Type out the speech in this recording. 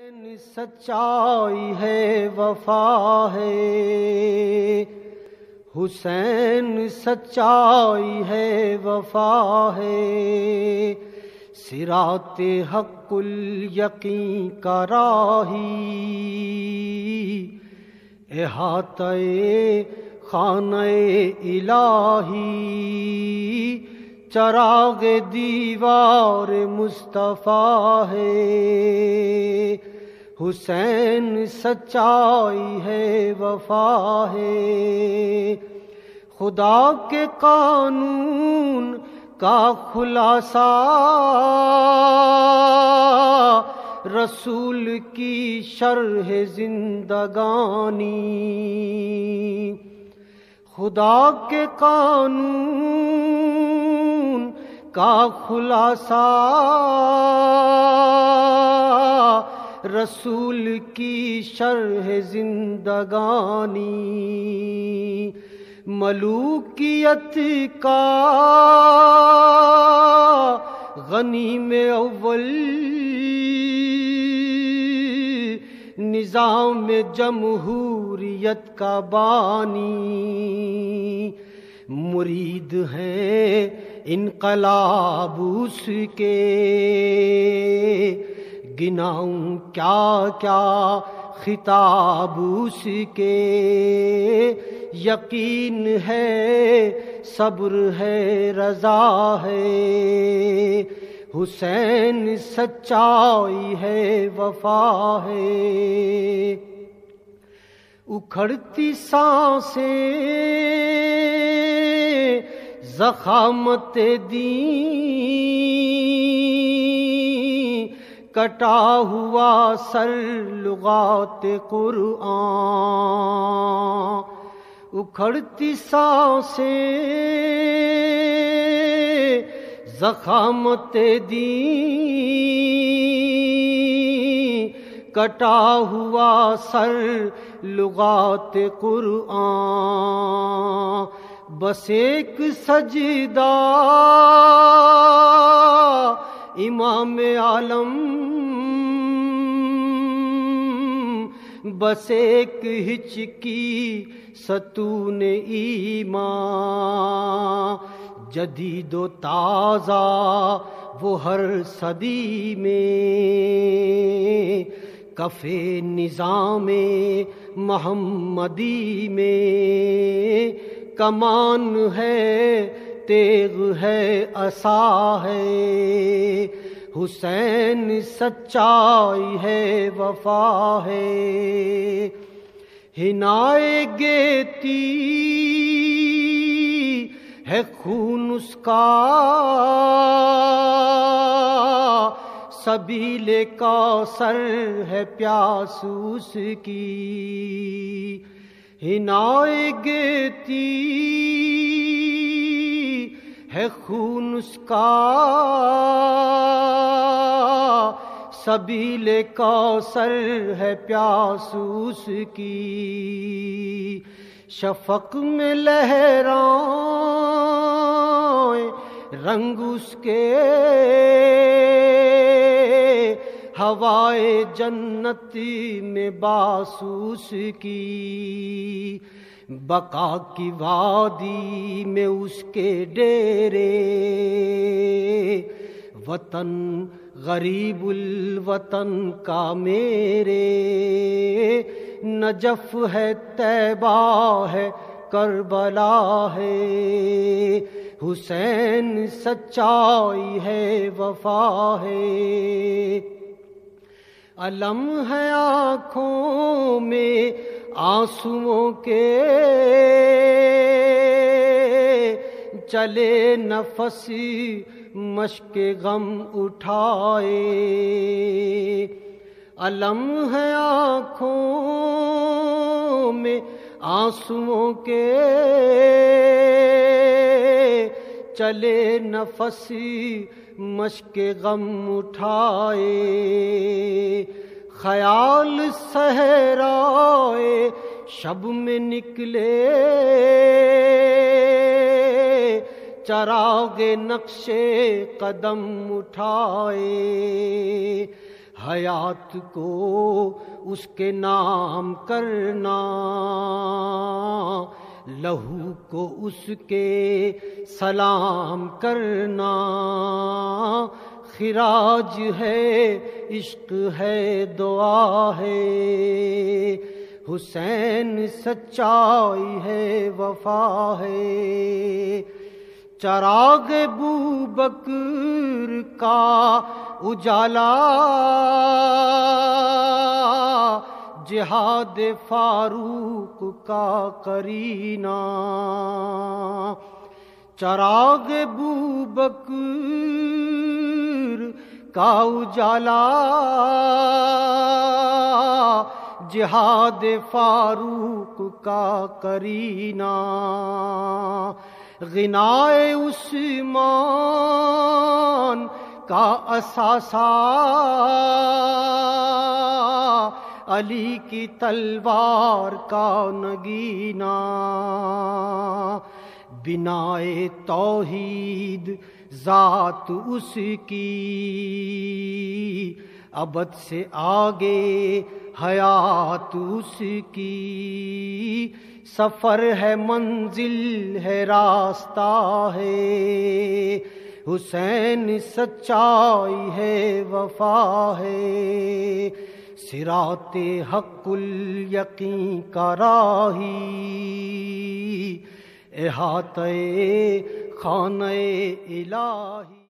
سچائی ہے وفا ہے، حسین سچائی ہے وفا ہے، صراط حق الیقین کا راہی، احاطہ خانہ الہی، چراغ دیوار مصطفیٰ ہے، حسین سچائی ہے وفا ہے، خدا کے قانون کا خلاصہ رسول کی شرح زندگانی، خدا کے قانون کا خلاصہ رسول کی شرح زندگانی، ملوکیت کا غنیم اول، نظام جمہوریت کا بانی، مرید ہیں انقلاب اس کے، گناؤں کیا کیا خطاب اس کے، یقین ہے صبر ہے رضا ہے، حسین سچائی ہے وفا ہے، اکھڑتی سانسیں ضخامت دین، کٹا ہوا سر لغات قرآن، اکھڑتی سانسیں ضخامت دین، کٹا ہوا سر لغات قرآن، بس ایک سجدہ امام عالم، بس ایک ہچکی ستون ایمان، جدید و تازہ وہ ہر صدی میں، کف نظام محمدی میں، کمان ہے تیغ ہے عصا ہے، حسین سچائی ہے وفا ہے، حنائے گیتی ہے خون اس کا، سبیل کوثر ہے پیاس اس کی، حنائے گیتی ہے خون اس کا، سبیل کوثر ہے پیاس اس کی، شفق میں لہرائیں رنگ اس کے، ہوائے جنتی میں باسوس کی، بقا کی وادی میں اس کے ڈیرے، وطن غریب الوطن کا میرے، نجف ہے طیبہ ہے کربلا ہے، حسین سچائی ہے وفا ہے، علم ہے آنکھوں میں آنسوؤں کے، چلے نفس مشق غم اٹھائے، علم ہے آنکھوں میں آنسوؤں کے، چلے نفس مشق غم اٹھائے، خیال صحرائے شب میں نکلے، چراغ نقش قدم اٹھائے، حیات کو اس کے نام کرنا، لہو کو اس کے سلام کرنا، خراج ہے عشق ہے دعا ہے، حسین سچائی ہے وفا ہے، چراغ بوبکر کا اجالا، جہاد فاروق کا کرینہ، چراغ بوبکر کا اجالا، جہاد فاروق کا کرینہ، غنائے عثمان کا اثاثہ، علی کی تلوار کا نگینہ، بنائے توحید ذات اس کی، ابد سے آگے حیات اس کی، سفر ہے منزل ہے راستہ ہے، حسین سچائی ہے وفا ہے، صراط حق الیقین کا راہی، احاطہ خانہ الہی۔